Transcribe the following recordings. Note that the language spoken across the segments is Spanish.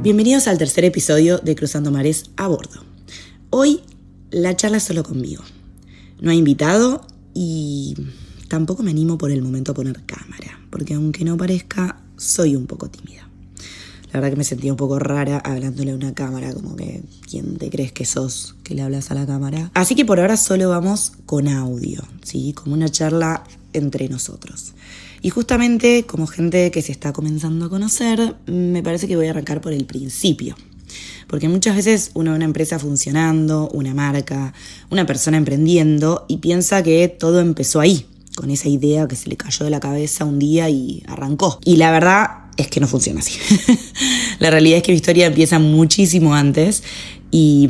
Bienvenidos al tercer episodio de Cruzando Mares a Bordo. Hoy la charla es solo conmigo. No hay invitado y tampoco me animo por el momento a poner cámara, porque aunque no parezca, soy un poco tímida. La verdad que me sentía un poco rara hablándole a una cámara, como que ¿quién te crees que sos que le hablas a la cámara? Así que por ahora solo vamos con audio, ¿sí? Como una charla entre nosotros. Y justamente como gente que se está comenzando a conocer, me parece que voy a arrancar por el principio. Porque muchas veces uno ve una empresa funcionando, una marca, una persona emprendiendo y piensa que todo empezó ahí, con esa idea que se le cayó de la cabeza un día y arrancó. Y la verdad es que no funciona así. La realidad es que mi historia empieza muchísimo antes y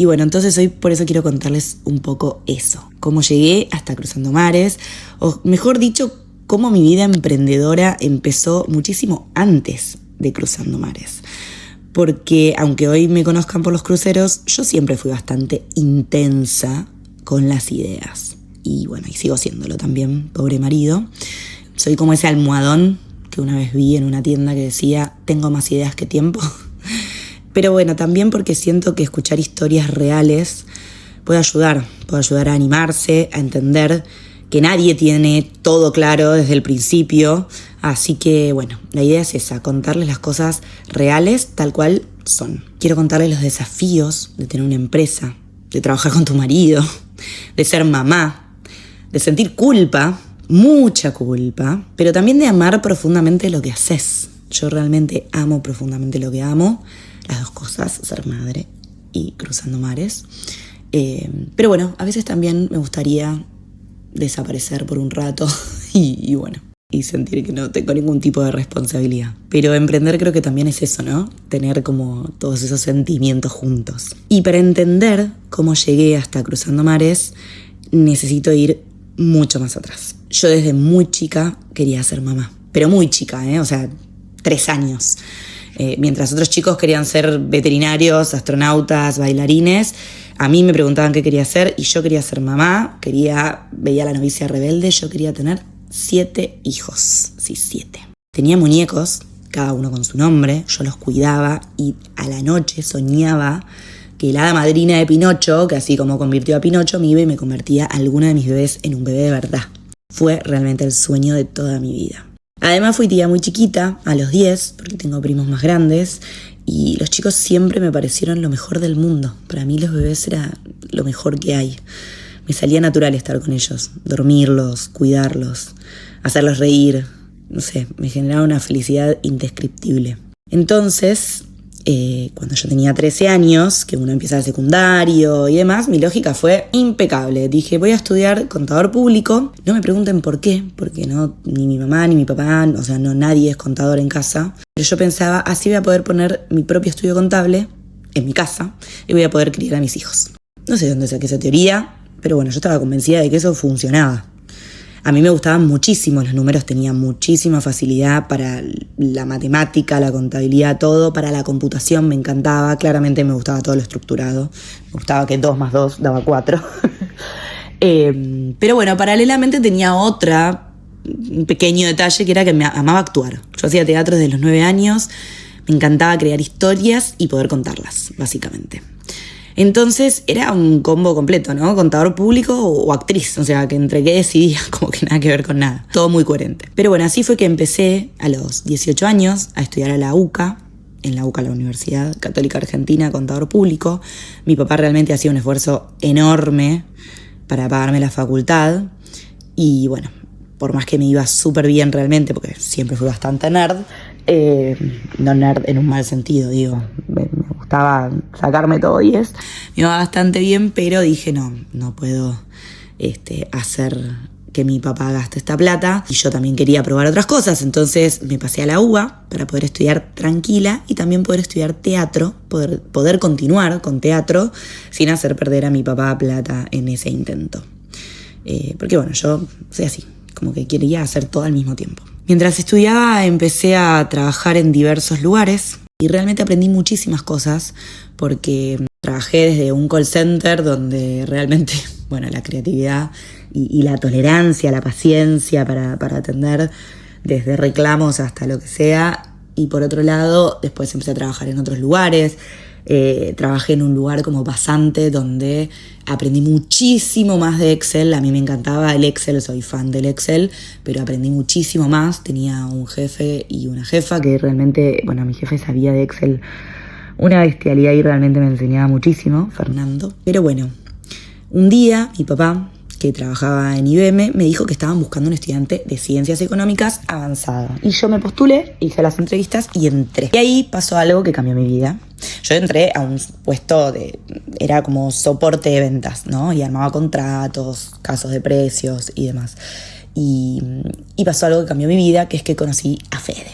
bueno, entonces hoy por eso quiero contarles un poco eso. Cómo llegué hasta Cruzando Mares, o mejor dicho, cómo mi vida emprendedora empezó muchísimo antes de Cruzando Mares. Porque aunque hoy me conozcan por los cruceros, yo siempre fui bastante intensa con las ideas. Y bueno, y sigo siéndolo también, pobre marido. Soy como ese almohadón que una vez vi en una tienda que decía, tengo más ideas que tiempo. Pero bueno, también porque siento que escuchar historias reales puede ayudar a animarse, a entender que nadie tiene todo claro desde el principio. Así que bueno, la idea es esa, contarles las cosas reales tal cual son. Quiero contarles los desafíos de tener una empresa, de trabajar con tu marido, de ser mamá, de sentir culpa, mucha culpa, pero también de amar profundamente lo que haces. Yo realmente amo profundamente lo que amo, las dos cosas, ser madre y Cruzando Mares. Pero bueno, a veces también me gustaría desaparecer por un rato y bueno, y sentir que no tengo ningún tipo de responsabilidad. Pero emprender creo que también es eso, ¿no? Tener como todos esos sentimientos juntos. Y para entender cómo llegué hasta Cruzando Mares, necesito ir mucho más atrás. Yo desde muy chica quería ser mamá, pero muy chica, o sea, 3 años. Mientras otros chicos querían ser veterinarios, astronautas, bailarines, a mí me preguntaban qué quería hacer y yo quería ser mamá, veía La novicia rebelde, yo quería tener 7 hijos, sí, 7. Tenía muñecos, cada uno con su nombre, yo los cuidaba y a la noche soñaba que la hada madrina de Pinocho, que así como convirtió a Pinocho, me iba y me convertía a alguno de mis bebés en un bebé de verdad. Fue realmente el sueño de toda mi vida. Además fui tía muy chiquita, a los 10, porque tengo primos más grandes, y los chicos siempre me parecieron lo mejor del mundo. Para mí los bebés era lo mejor que hay. Me salía natural estar con ellos, dormirlos, cuidarlos, hacerlos reír. No sé, me generaba una felicidad indescriptible. Entonces, cuando yo tenía 13 años, que uno empieza el secundario y demás, mi lógica fue impecable. Dije, voy a estudiar contador público. No me pregunten por qué, porque no, ni mi mamá ni mi papá, o sea, no, nadie es contador en casa. Pero yo pensaba, así voy a poder poner mi propio estudio contable en mi casa y voy a poder criar a mis hijos. No sé de dónde saqué esa teoría, pero bueno, yo estaba convencida de que eso funcionaba. A mí me gustaban muchísimo los números, tenía muchísima facilidad para la matemática, la contabilidad, todo. Para la computación me encantaba, claramente me gustaba todo lo estructurado. Me gustaba que 2 más 2 daba 4. Pero bueno, paralelamente tenía un pequeño detalle que era que me amaba actuar. Yo hacía teatro desde los 9 años, me encantaba crear historias y poder contarlas, básicamente. Entonces era un combo completo, ¿no? Contador público o actriz, o sea, que entre qué decidía, como que nada que ver con nada. Todo muy coherente. Pero bueno, así fue que empecé a los 18 años a estudiar a la UCA, en la UCA, la Universidad Católica Argentina, contador público. Mi papá realmente hacía un esfuerzo enorme para pagarme la facultad. Y bueno, por más que me iba súper bien realmente, porque siempre fui bastante nerd, no nerd en un mal sentido, digo, me gustaba sacarme todo 10, me iba bastante bien, pero dije no puedo hacer que mi papá gaste esta plata y yo también quería probar otras cosas, entonces me pasé a la UBA para poder estudiar tranquila y también poder estudiar teatro, poder continuar con teatro sin hacer perder a mi papá plata en ese intento. Porque bueno, yo soy así, como que quería hacer todo al mismo tiempo. Mientras estudiaba empecé a trabajar en diversos lugares y realmente aprendí muchísimas cosas porque trabajé desde un call center donde realmente, bueno, la creatividad y la tolerancia, la paciencia para atender desde reclamos hasta lo que sea Y por otro lado, después empecé a trabajar en otros lugares. Trabajé en un lugar como pasante donde aprendí muchísimo más de Excel. A mí me encantaba el Excel, soy fan del Excel, pero aprendí muchísimo más. Tenía un jefe y una jefa que realmente, bueno, mi jefe sabía de Excel una bestialidad y realmente me enseñaba muchísimo, Fernando. Pero bueno, un día mi papá, que trabajaba en IBM, me dijo que estaban buscando un estudiante de Ciencias Económicas avanzada. Y yo me postulé, hice las entrevistas y entré. Y ahí pasó algo que cambió mi vida. Yo entré a un puesto era como soporte de ventas, ¿no? Y armaba contratos, casos de precios y demás. Y pasó algo que cambió mi vida, que es que conocí a Fede.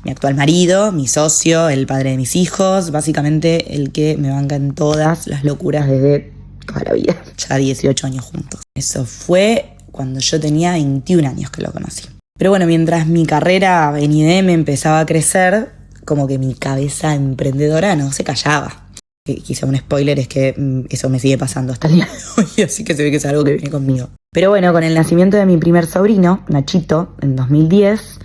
Mi actual marido, mi socio, el padre de mis hijos, básicamente el que me banca en todas las locuras desde toda la vida. Ya 18 años juntos. Eso fue cuando yo tenía 21 años que lo conocí. Pero bueno, mientras mi carrera en IBM empezaba a crecer, como que mi cabeza emprendedora no se callaba. Quizá un spoiler es que eso me sigue pasando hasta el día de hoy, así que se ve que es algo que viene conmigo. Pero bueno, con el nacimiento de mi primer sobrino, Nachito, en 2010,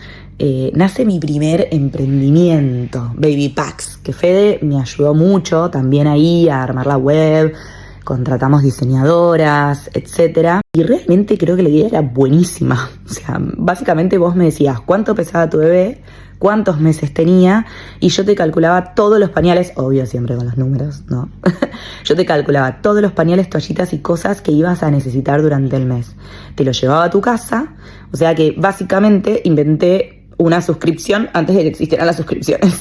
nace mi primer emprendimiento, Baby Packs, que Fede me ayudó mucho también ahí a armar la web. Contratamos diseñadoras, etc. Y realmente creo que la idea era buenísima. O sea, básicamente vos me decías cuánto pesaba tu bebé, cuántos meses tenía, y yo te calculaba todos los pañales, obvio siempre con los números, ¿no? Yo te calculaba todos los pañales, toallitas y cosas que ibas a necesitar durante el mes. Te lo llevaba a tu casa, o sea que básicamente inventé una suscripción antes de que existieran las suscripciones.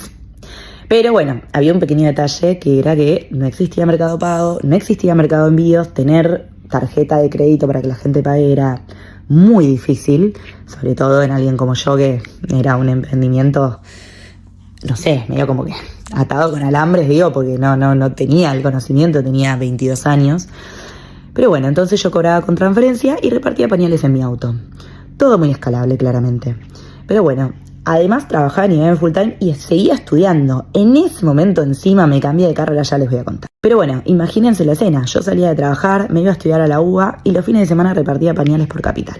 Pero bueno, había un pequeño detalle que era que no existía Mercado Pago, no existía Mercado Envíos, tener tarjeta de crédito para que la gente pague era muy difícil, sobre todo en alguien como yo que era un emprendimiento, no sé, medio como que atado con alambres, digo, porque no tenía el conocimiento, tenía 22 años. Pero bueno, entonces yo cobraba con transferencia y repartía pañales en mi auto. Todo muy escalable, claramente. Pero bueno, además trabajaba en IBM full time y seguía estudiando. En ese momento encima me cambié de carrera, ya les voy a contar. Pero bueno, imagínense la escena. Yo salía de trabajar, me iba a estudiar a la UBA y los fines de semana repartía pañales por Capital.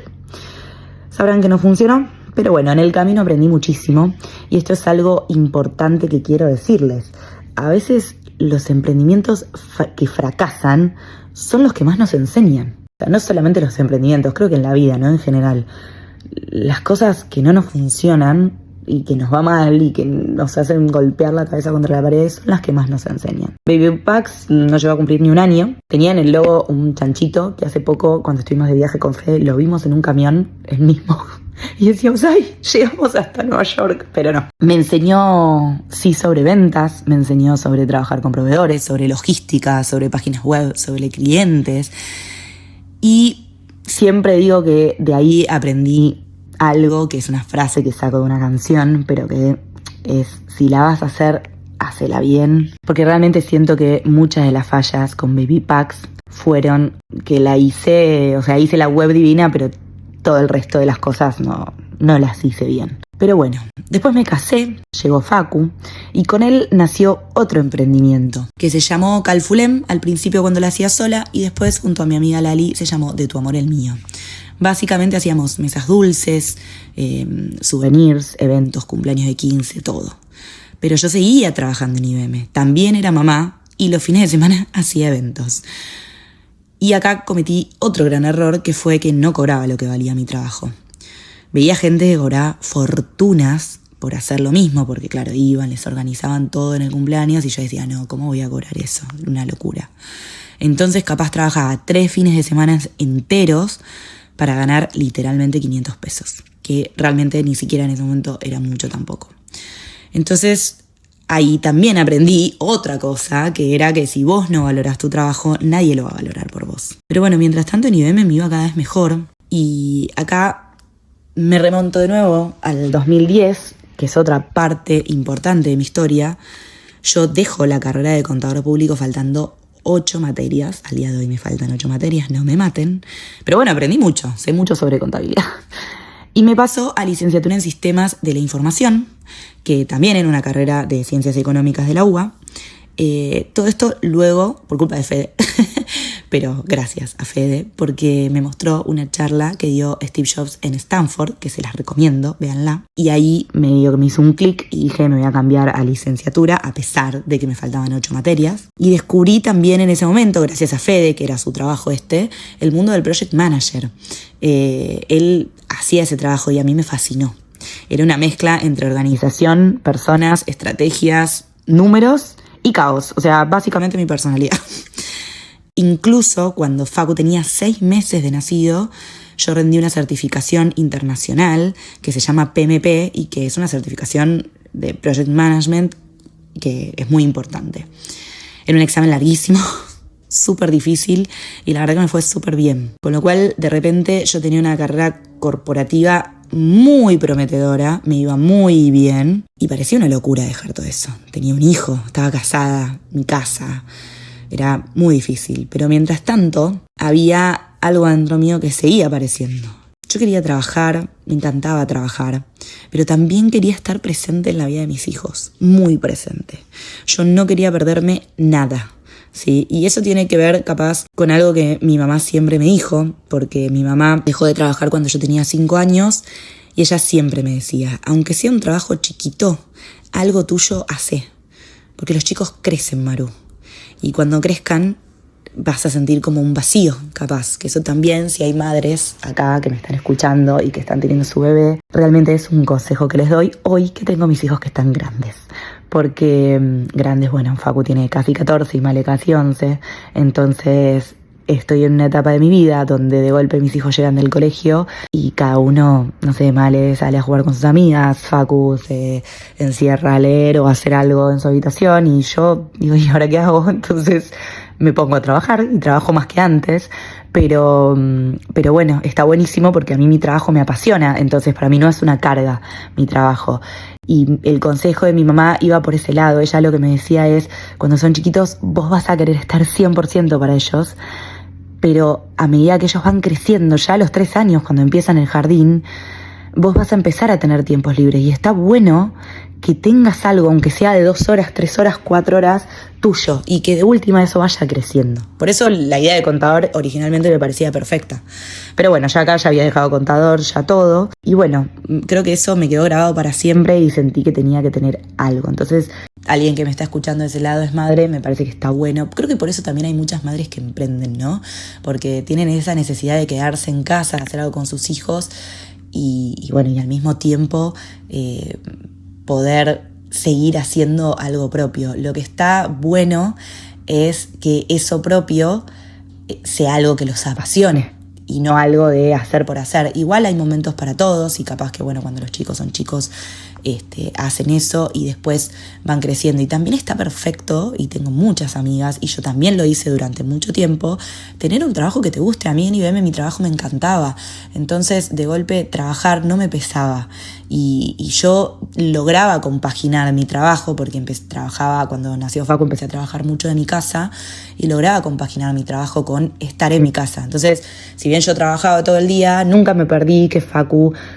Sabrán que no funcionó, pero bueno, en el camino aprendí muchísimo y esto es algo importante que quiero decirles. A veces los emprendimientos que fracasan son los que más nos enseñan. O sea, no solamente los emprendimientos, creo que en la vida, ¿no? En general. Las cosas que no nos funcionan y que nos va mal y que nos hacen golpear la cabeza contra la pared son las que más nos enseñan. Baby Packs no llegó a cumplir ni un año. Tenía en el logo un chanchito que hace poco, cuando estuvimos de viaje con Fede, lo vimos en un camión, el mismo. Y decíamos, ¡ay! Llegamos hasta Nueva York. Pero no. Me enseñó, sí, sobre ventas, me enseñó sobre trabajar con proveedores, sobre logística, sobre páginas web, sobre clientes. Y siempre digo que de ahí aprendí algo, que es una frase que saco de una canción, pero que es, si la vas a hacer, hacela bien. Porque realmente siento que muchas de las fallas con Baby Packs fueron que la hice, o sea, hice la web divina, pero todo el resto de las cosas no las hice bien. Pero bueno, después me casé, llegó Facu, y con él nació otro emprendimiento, que se llamó Calfulem, al principio cuando la hacía sola, y después junto a mi amiga Lali se llamó De tu amor el mío. Básicamente hacíamos mesas dulces, souvenirs, eventos, cumpleaños de 15, todo. Pero yo seguía trabajando en IBM, también era mamá, y los fines de semana hacía eventos. Y acá cometí otro gran error, que fue que no cobraba lo que valía mi trabajo. Veía gente que cobraba fortunas por hacer lo mismo, porque claro, iban, les organizaban todo en el cumpleaños y yo decía, no, ¿cómo voy a cobrar eso? Una locura. Entonces capaz trabajaba 3 fines de semana enteros para ganar literalmente 500 pesos, que realmente ni siquiera en ese momento era mucho tampoco. Entonces ahí también aprendí otra cosa, que era que si vos no valorás tu trabajo, nadie lo va a valorar por vos. Pero bueno, mientras tanto en IBM me iba cada vez mejor y acá me remonto de nuevo al 2010, que es otra parte importante de mi historia. Yo dejo la carrera de contador público faltando 8 materias. Al día de hoy me faltan 8 materias, no me maten. Pero bueno, aprendí mucho, sé mucho sobre contabilidad. Y me paso a licenciatura en Sistemas de la Información, que también era una carrera de Ciencias Económicas de la UBA. Todo esto luego, por culpa de Fede, Pero gracias a Fede, porque me mostró una charla que dio Steve Jobs en Stanford, que se las recomiendo, véanla. Y ahí me hizo un clic y dije, me voy a cambiar a licenciatura, a pesar de que me faltaban 8 materias. Y descubrí también en ese momento, gracias a Fede, que era su trabajo el mundo del project manager. Él hacía ese trabajo y a mí me fascinó. Era una mezcla entre organización, personas, estrategias, números y caos. O sea, básicamente mi personalidad. Incluso cuando Facu tenía 6 meses de nacido, yo rendí una certificación internacional que se llama PMP y que es una certificación de Project Management que es muy importante. Era un examen larguísimo, súper difícil y la verdad que me fue súper bien. Con lo cual, de repente, yo tenía una carrera corporativa muy prometedora, me iba muy bien y parecía una locura dejar todo eso. Tenía un hijo, estaba casada, mi casa, era muy difícil. Pero mientras tanto, había algo dentro mío que seguía apareciendo. Yo quería trabajar, me encantaba trabajar, pero también quería estar presente en la vida de mis hijos, muy presente. Yo no quería perderme nada. Sí, y eso tiene que ver capaz con algo que mi mamá siempre me dijo, porque mi mamá dejó de trabajar cuando yo tenía 5 años y ella siempre me decía, aunque sea un trabajo chiquito, algo tuyo hace, porque los chicos crecen, Maru, y cuando crezcan vas a sentir como un vacío, capaz, que eso también, si hay madres acá que me están escuchando y que están teniendo su bebé, realmente es un consejo que les doy hoy que tengo mis hijos que están grandes. Porque grandes, bueno, Facu tiene casi 14 y Male casi 11, entonces estoy en una etapa de mi vida donde de golpe mis hijos llegan del colegio y cada uno, no sé, Male sale a jugar con sus amigas, Facu se encierra a leer o a hacer algo en su habitación y yo digo, ¿y ahora qué hago? Entonces me pongo a trabajar y trabajo más que antes, pero bueno, está buenísimo porque a mí mi trabajo me apasiona, entonces para mí no es una carga mi trabajo. Y el consejo de mi mamá iba por ese lado. Ella lo que me decía es, cuando son chiquitos vos vas a querer estar 100% para ellos, pero a medida que ellos van creciendo, ya a los 3 años, cuando empiezan el jardín, vos vas a empezar a tener tiempos libres y está bueno que tengas algo, aunque sea de 2 horas, 3 horas, 4 horas, tuyo, y que de última eso vaya creciendo. Por eso la idea de contador originalmente me parecía perfecta. Pero bueno, ya acá ya había dejado contador, ya todo. Y bueno, creo que eso me quedó grabado para siempre y sentí que tenía que tener algo. Entonces, alguien que me está escuchando de ese lado es madre, me parece que está bueno. Creo que por eso también hay muchas madres que emprenden, ¿no? Porque tienen esa necesidad de quedarse en casa, hacer algo con sus hijos y bueno, y al mismo tiempo poder seguir haciendo algo propio. Lo que está bueno es que eso propio sea algo que los apasione y no algo de hacer por hacer. Igual hay momentos para todos y capaz que bueno, cuando los chicos son chicos hacen eso y después van creciendo. Y también está perfecto, y tengo muchas amigas, y yo también lo hice durante mucho tiempo, tener un trabajo que te guste. A mí en IBM mi trabajo me encantaba. Entonces, de golpe, trabajar no me pesaba. Y yo lograba compaginar mi trabajo, porque trabajaba, cuando nació Facu empecé a trabajar mucho de mi casa, y lograba compaginar mi trabajo con estar en mi casa. Entonces, si bien yo trabajaba todo el día, nunca me perdí que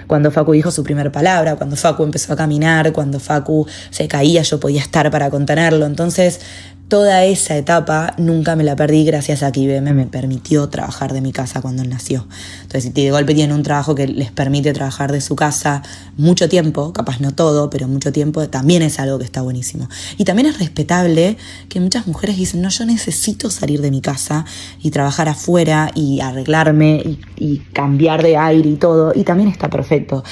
cuando Facu dijo su primera palabra, cuando Facu empezó a caminar, cuando Facu se caía, yo podía estar para contenerlo. Entonces, toda esa etapa nunca me la perdí gracias a que IBM me permitió trabajar de mi casa cuando él nació. Entonces, si de golpe tienen un trabajo que les permite trabajar de su casa mucho tiempo, capaz no todo, pero mucho tiempo, también es algo que está buenísimo. Y también es respetable que muchas mujeres dicen, no, yo necesito salir de mi casa y trabajar afuera y arreglarme y cambiar de aire y todo, y también está perfecto.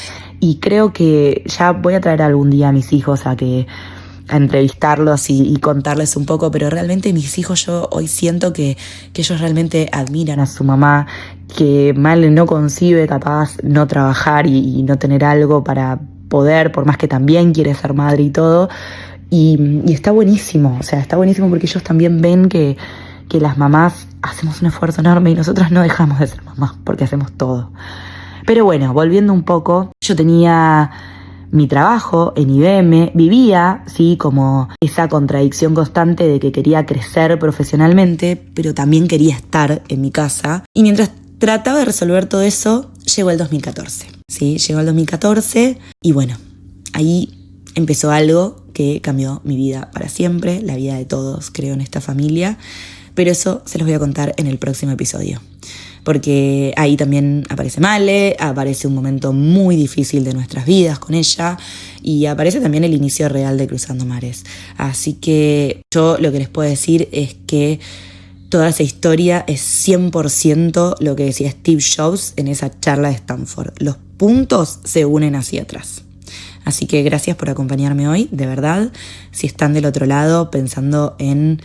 Y creo que ya voy a traer algún día a mis hijos a entrevistarlos y contarles un poco, pero realmente mis hijos, yo hoy siento que ellos realmente admiran a su mamá, que Mal no concibe capaz no trabajar y no tener algo para poder, por más que también quiere ser madre y todo, y está buenísimo, o sea, está buenísimo porque ellos también ven que las mamás hacemos un esfuerzo enorme y nosotras no dejamos de ser mamás porque hacemos todo. Pero bueno, volviendo un poco, yo tenía mi trabajo en IBM, vivía, sí, como esa contradicción constante de que quería crecer profesionalmente, pero también quería estar en mi casa. Y mientras trataba de resolver todo eso, llegó el 2014. Sí, llegó el 2014 y bueno, ahí empezó algo que cambió mi vida para siempre, la vida de todos, creo, en esta familia, pero eso se los voy a contar en el próximo episodio. Porque ahí también aparece Male, aparece un momento muy difícil de nuestras vidas con ella y aparece también el inicio real de Cruzando Mares. Así que yo lo que les puedo decir es que toda esa historia es 100% lo que decía Steve Jobs en esa charla de Stanford. Los puntos se unen hacia atrás. Así que gracias por acompañarme hoy, de verdad. Si están del otro lado pensando en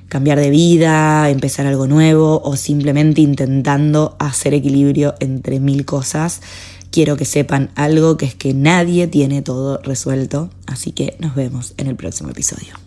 cambiar de vida, empezar algo nuevo o simplemente intentando hacer equilibrio entre 1000 cosas, quiero que sepan algo, que es que nadie tiene todo resuelto. Así que nos vemos en el próximo episodio.